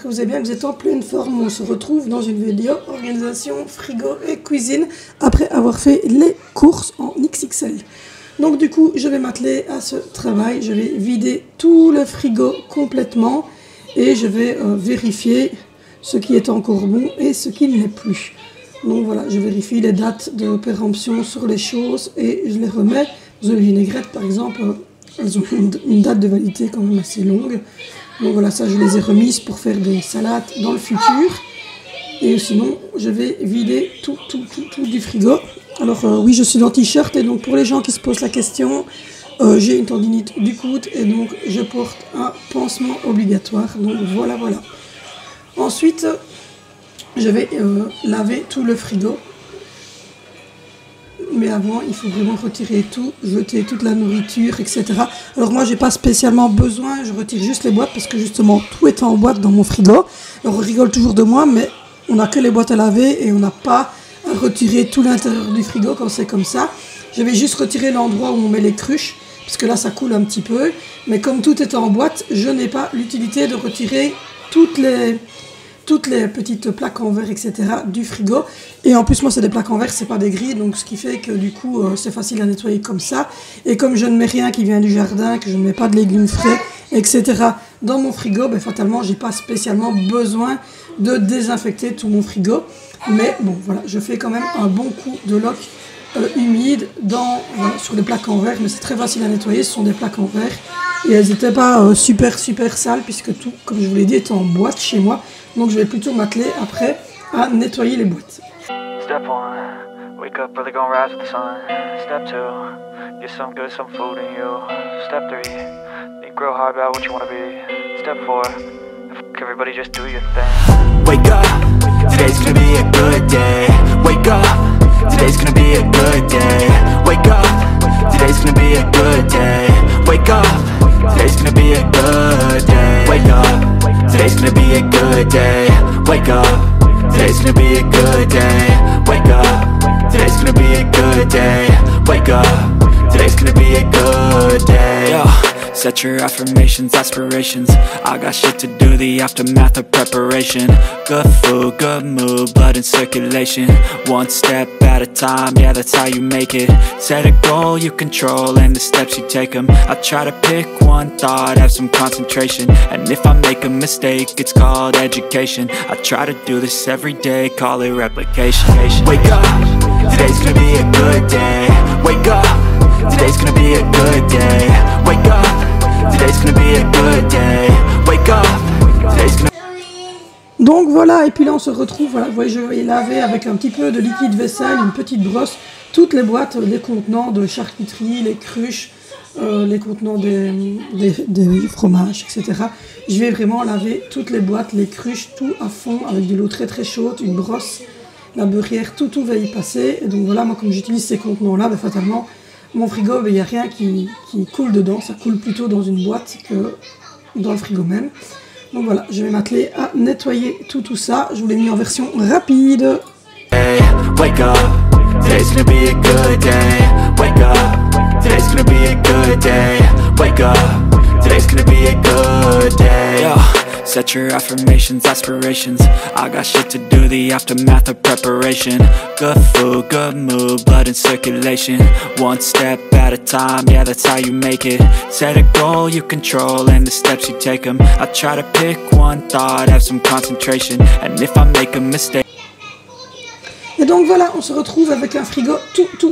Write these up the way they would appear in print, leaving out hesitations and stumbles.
que vous allez bien, que vous êtes en pleine forme. On se retrouve dans une vidéo organisation frigo et cuisine après avoir fait les courses en XXL. Donc du coup, je vais m'atteler à ce travail. Je vais vider tout le frigo complètement et je vais vérifier ce qui est encore bon et ce qui ne l'est plus. Donc voilà, je vérifie les dates de péremption sur les choses et je les remets. Les vinaigrettes par exemple, elles ont une date de validité quand même assez longue. Donc voilà, ça je les ai remises pour faire des salades dans le futur. Et sinon, je vais vider tout du frigo. Alors oui, je suis en t-shirt et donc pour les gens qui se posent la question, j'ai une tendinite du coude et donc je porte un pansement obligatoire. Donc voilà. Ensuite, je vais laver tout le frigo. Mais avant, il faut vraiment retirer tout, jeter toute la nourriture, etc. Alors moi, j'ai pas spécialement besoin, je retire juste les boîtes parce que justement, tout est en boîte dans mon frigo. Alors on rigole toujours de moi, mais on n'a que les boîtes à laver et on n'a pas à retirer tout l'intérieur du frigo quand c'est comme ça. Je vais juste retirer l'endroit où on met les cruches, parce que là, ça coule un petit peu. Mais comme tout est en boîte, je n'ai pas l'utilité de retirer toutes les petites plaques en verre, etc. du frigo. Et en plus, moi, c'est des plaques en verre, c'est pas des grilles, donc ce qui fait que du coup, c'est facile à nettoyer comme ça. Et comme je ne mets rien qui vient du jardin, que je ne mets pas de légumes frais, etc. dans mon frigo, ben, fatalement, j'ai pas spécialement besoin de désinfecter tout mon frigo. Mais bon, voilà, je fais quand même un bon coup de loc humide sur les plaques en verre, mais c'est très facile à nettoyer, ce sont des plaques en verre. Et elles n'étaient pas super sales, puisque tout, comme je vous l'ai dit, est en boîte chez moi. Donc je vais plutôt m'atteler après à nettoyer les boîtes. Step 1, wake up early, gonna rise with the sun. Step 2, get some good, some food in you. Step 3, think real hard about what you wanna be. Step 4, everybody just do your thing. Wake up, today's gonna be a good day. Wake up, today's gonna be a good day. Wake up, today's gonna be a good day. Wake up, today's gonna be a good day. Wake up, today's gonna be a good day. Wake up, today's gonna be a good day. Wake up, today's gonna be a good day. Wake up, today's gonna be a good day. Yo. Set your affirmations, aspirations. I got shit to do, the aftermath of preparation. Good food, good mood, blood in circulation. One step at a time, yeah, that's how you make it. Set a goal you control and the steps you take them. I try to pick one thought, have some concentration. And if I make a mistake, it's called education. I try to do this every day, call it replication. Wake up, today's gonna be a good day. Wake up, today's gonna be a good day. Wake up, today's gonna be a good day. Wake up, today's gonna... Donc voilà, et puis là on se retrouve, voilà, vous voyez, je vais laver avec un petit peu de liquide vaisselle, une petite brosse, toutes les boîtes, les contenants de charcuterie, les cruches, les contenants des fromages, etc. Je vais vraiment laver toutes les boîtes, les cruches, tout à fond, avec de l'eau très chaude, une brosse, la beurrière, tout va y passer. Et donc voilà, moi comme j'utilise ces contenants-là, ben, fatalement, mon frigo, il n'y a rien qui coule dedans, ça coule plutôt dans une boîte que dans le frigo même. Donc voilà, je vais m'atteler à nettoyer tout ça. Je vous l'ai mis en version rapide. Hey, wake up, today's gonna be a good day. Wake up, today's gonna be a good day. Wake up, today's gonna be a good day. Yo. Set your affirmations, aspirations. I got shit to do, the aftermath of preparation. Good food, good mood, blood in circulation. One step at a time, yeah, that's how you make it. Set a goal you control and the steps you take them. I try to pick one thought, have some concentration. And if I make a mistake... Et donc voilà, on se retrouve avec un frigo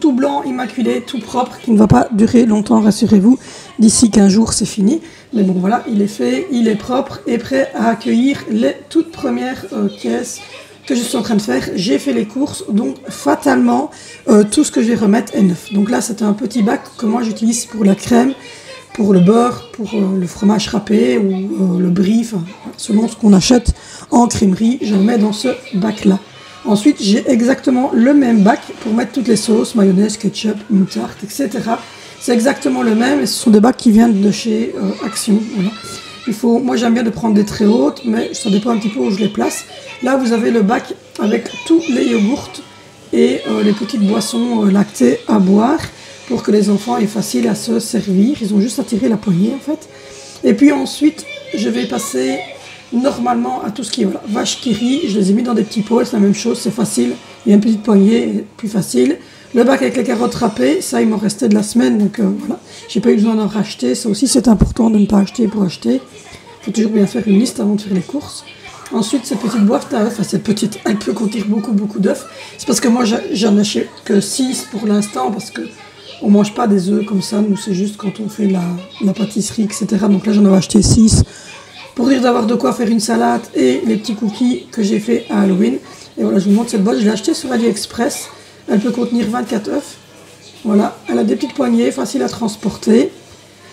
tout blanc, immaculé, tout propre, qui ne va pas durer longtemps, rassurez-vous. D'ici 15 jours, c'est fini. Mais bon, voilà, il est fait, il est propre et prêt à accueillir les toutes premières caisses que je suis en train de faire. J'ai fait les courses, donc fatalement, tout ce que je vais remettre est neuf. Donc là, c'est un petit bac que moi j'utilise pour la crème, pour le beurre, pour le fromage râpé ou le brie, enfin, selon ce qu'on achète en crèmerie, je le mets dans ce bac-là. Ensuite, j'ai exactement le même bac pour mettre toutes les sauces, mayonnaise, ketchup, moutarde, etc. C'est exactement le même et ce sont des bacs qui viennent de chez Action. Voilà. Moi, j'aime bien de prendre des très hautes, mais ça dépend un petit peu où je les place. Là, vous avez le bac avec tous les yogourts et les petites boissons lactées à boire pour que les enfants aient facile à se servir. Ils ont juste à tirer la poignée, en fait. Et puis ensuite, je vais passer normalement à tout ce qui est voilà, vache qui rit. Je les ai mis dans des petits pots, c'est la même chose, c'est facile. Il y a une petite poignée, plus facile. Le bac avec les carottes râpées, ça il m'en restait de la semaine, donc voilà. J'ai pas eu besoin d'en racheter, ça aussi c'est important de ne pas acheter pour acheter. Il faut toujours bien faire une liste avant de faire les courses. Ensuite, cette petite boîte à œufs, enfin cette petite, elle peut contenir beaucoup d'œufs. C'est parce que moi j'en achète que 6 pour l'instant, parce que on mange pas des œufs comme ça, nous c'est juste quand on fait la pâtisserie, etc. Donc là j'en avais acheté 6 pour dire d'avoir de quoi faire une salade et les petits cookies que j'ai fait à Halloween. Et voilà, je vous montre cette boîte, je l'ai achetée sur AliExpress. Elle peut contenir 24 œufs. Voilà, elle a des petites poignées, facile à transporter.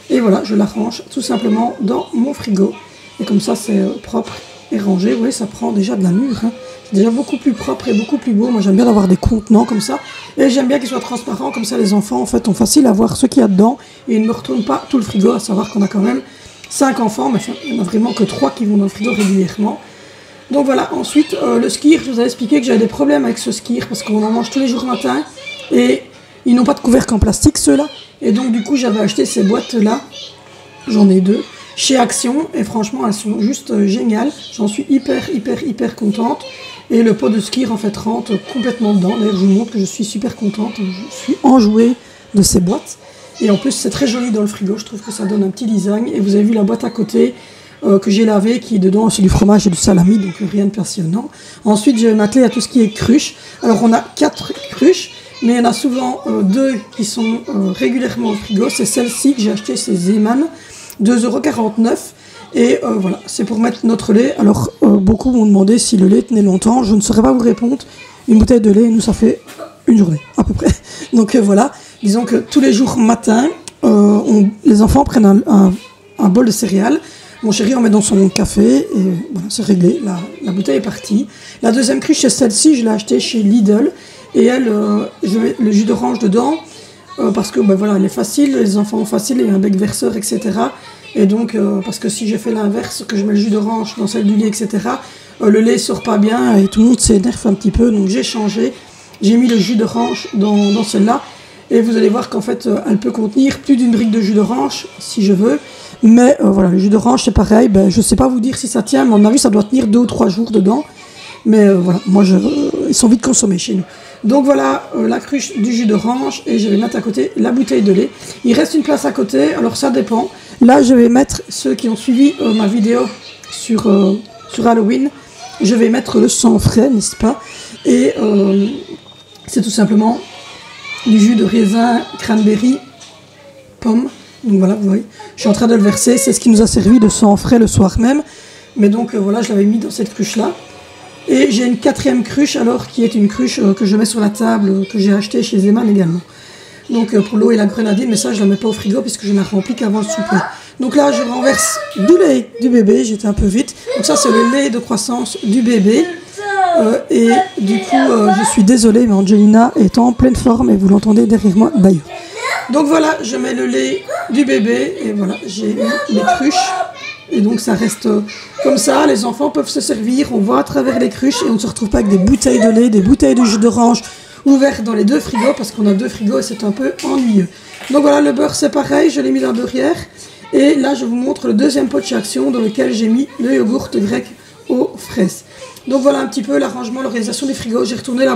Et voilà, je la range tout simplement dans mon frigo. Et comme ça, c'est propre et rangé. Vous voyez, ça prend déjà de l'allure. Hein. C'est déjà beaucoup plus propre et beaucoup plus beau. Moi, j'aime bien avoir des contenants comme ça. Et j'aime bien qu'ils soient transparents. Comme ça, les enfants, en fait, ont facile à voir ce qu'il y a dedans. Et ils ne me retournent pas tout le frigo, à savoir qu'on a quand même 5 enfants. Mais enfin, il n'y en a vraiment que 3 qui vont dans le frigo régulièrement. Donc voilà, ensuite, le skyr, je vous avais expliqué que j'avais des problèmes avec ce skyr parce qu'on en mange tous les jours matin et ils n'ont pas de couvercle en plastique, ceux-là. Et donc, du coup, j'avais acheté ces boîtes-là, j'en ai 2, chez Action et franchement, elles sont juste géniales. J'en suis hyper contente. Et le pot de skyr, en fait, rentre complètement dedans. D'ailleurs, je vous montre que je suis super contente. Je suis enjouée de ces boîtes. Et en plus, c'est très joli dans le frigo. Je trouve que ça donne un petit design. Et vous avez vu la boîte à côté que j'ai lavé, qui est dedans, c'est du fromage et du salami, donc rien de passionnant. Ensuite, je vais m'atteler à tout ce qui est cruche. Alors, on a 4 cruches, mais il y en a souvent 2 qui sont régulièrement au frigo. C'est celle-ci que j'ai achetée chez Zeeman, 2,49 €. Et voilà, c'est pour mettre notre lait. Alors, beaucoup m'ont demandé si le lait tenait longtemps. Je ne saurais pas vous répondre. Une bouteille de lait, nous, ça fait une journée, à peu près. Donc voilà, disons que tous les jours matin, les enfants prennent un bol de céréales. Mon chéri en met dans son café et voilà, c'est réglé, la bouteille est partie. La deuxième cruche, c'est celle-ci, je l'ai achetée chez Lidl. Et elle, je mets le jus d'orange dedans parce que voilà, elle est facile, les enfants ont facile, il y a un bec verseur, etc. Et donc, parce que si j'ai fait l'inverse, que je mets le jus d'orange dans celle du lait, etc., le lait sort pas bien et tout le monde s'énerve un petit peu. Donc j'ai changé, j'ai mis le jus d'orange dans celle-là. Et vous allez voir qu'en fait, elle peut contenir plus d'une brique de jus d'orange, si je veux. Mais voilà, le jus d'orange, c'est pareil. Je ne sais pas vous dire si ça tient, mais à mon avis, ça doit tenir 2 ou 3 jours dedans. Mais voilà, moi, ils sont vite consommés chez nous. Donc voilà, la cruche du jus d'orange. Et je vais mettre à côté la bouteille de lait. Il reste une place à côté, alors ça dépend. Là, je vais mettre, ceux qui ont suivi ma vidéo sur Halloween, je vais mettre le sang frais, n'est-ce pas? Et c'est tout simplement du jus de raisin, cranberry, pomme. Donc voilà, vous voyez, je suis en train de le verser. C'est ce qui nous a servi de sang frais le soir même. Mais donc voilà, je l'avais mis dans cette cruche-là. Et j'ai une 4e cruche, alors, qui est une cruche que je mets sur la table, que j'ai achetée chez Zeeman également. Donc pour l'eau et la grenadine, mais ça, je ne la mets pas au frigo puisque je ne la remplis qu'avant le souper. Donc là, je renverse du lait du bébé. J'étais un peu vite. Donc ça, c'est le lait de croissance du bébé. Et du coup, je suis désolée, mais Angelina est en pleine forme et vous l'entendez derrière moi d'ailleurs. Donc voilà, je mets le lait du bébé et voilà, j'ai mis les cruches. Et donc ça reste comme ça, les enfants peuvent se servir, on voit à travers les cruches et on ne se retrouve pas avec des bouteilles de lait, des bouteilles de jus d'orange ouvertes dans les 2 frigos parce qu'on a 2 frigos et c'est un peu ennuyeux. Donc voilà, le beurre c'est pareil, je l'ai mis dans la beurrière. Et là je vous montre le 2e pot de chez Action dans lequel j'ai mis le yogourt grec aux fraises. Donc voilà un petit peu l'arrangement, l'organisation du frigo. J'ai retourné la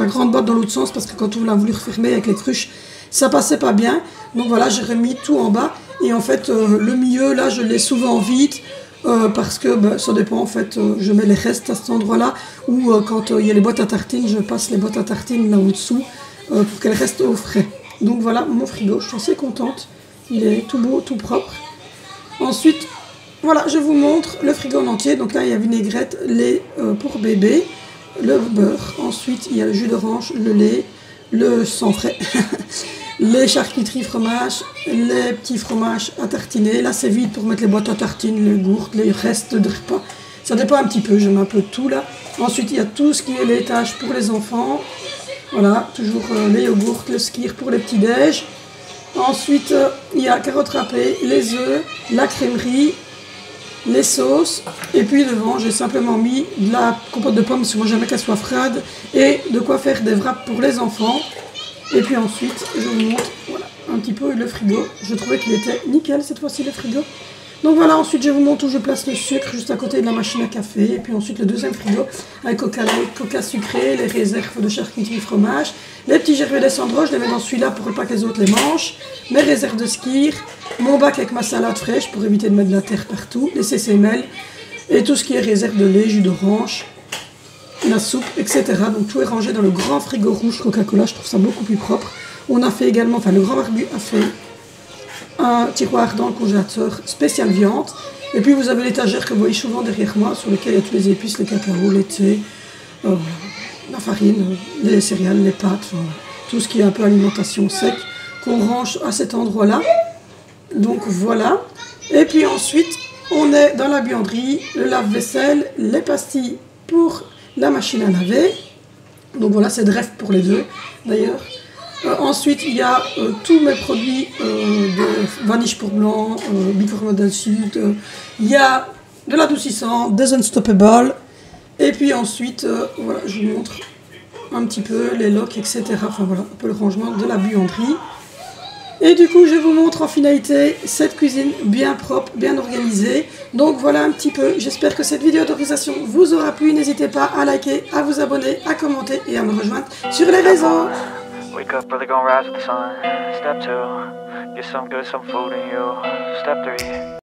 grande boîte dans l'autre sens parce que quand on l'a voulu refermer avec les cruches, ça passait pas bien. Donc voilà, j'ai remis tout en bas. Et en fait, le milieu, là, je l'ai souvent vide parce que ça dépend. En fait, je mets les restes à cet endroit-là. Ou quand il y a les boîtes à tartines, je passe les boîtes à tartines là en dessous pour qu'elles restent au frais. Donc voilà mon frigo, je suis assez contente. Il est tout beau, tout propre. Ensuite, voilà, je vous montre le frigo en entier. Donc là, il y a vinaigrette, lait pour bébé, le beurre. Ensuite, il y a le jus d'orange, le lait, le sang frais, les charcuteries fromage, les petits fromages à tartiner. Là, c'est vide pour mettre les boîtes à tartines, les gourdes, les restes de repas. Ça dépend un petit peu, je mets un peu de tout là. Ensuite, il y a tout ce qui est laitage pour les enfants. Voilà, toujours les yogourts, le skyr pour les petits-déj. Ensuite, il y a carottes râpées, les œufs, la crèmerie, les sauces. Et puis devant, j'ai simplement mis de la compote de pommes, parce que moi j'aime qu'elle soit froide, et de quoi faire des wraps pour les enfants. Et puis ensuite, je vous montre voilà, un petit peu le frigo. Je trouvais qu'il était nickel cette fois-ci le frigo. Donc voilà, ensuite je vous montre où je place le sucre, juste à côté de la machine à café. Et puis ensuite le deuxième frigo avec coca sucré, les réserves de charcuterie fromage, les petits gervais des cendres, je les mets dans celui-là pour pas que les autres les mangent, mes réserves de skyr, mon bac avec ma salade fraîche pour éviter de mettre de la terre partout, les CCML et tout ce qui est réserve de lait, jus d'orange, la soupe, etc. Donc tout est rangé dans le grand frigo rouge Coca-Cola, je trouve ça beaucoup plus propre. On a fait également, enfin le grand barbu a fait un tiroir dans le congélateur spécial viande. Et puis vous avez l'étagère que vous voyez souvent derrière moi, sur lequel il y a toutes les épices, le cacao, le thé, la farine, les céréales, les pâtes, enfin, tout ce qui est un peu alimentation sec, qu'on range à cet endroit-là. Donc voilà. Et puis ensuite, on est dans la buanderie, le lave-vaisselle, les pastilles pour la machine à laver. Donc voilà, c'est Dreft pour les deux d'ailleurs. Ensuite, il y a tous mes produits de Vanish pour blanc, Bicarbonate Sud. Il y a de l'adoucissant, des Unstoppable. Et puis ensuite, voilà, je vous montre un petit peu les locs, etc. Enfin voilà, un peu le rangement de la buanderie. Et du coup, je vous montre en finalité cette cuisine bien propre, bien organisée. Donc voilà un petit peu. J'espère que cette vidéo d'organisation vous aura plu. N'hésitez pas à liker, à vous abonner, à commenter et à me rejoindre sur les réseaux. Wake up, brother, gonna rise with the sun. Step 2, get some good, some food in you. Step 3.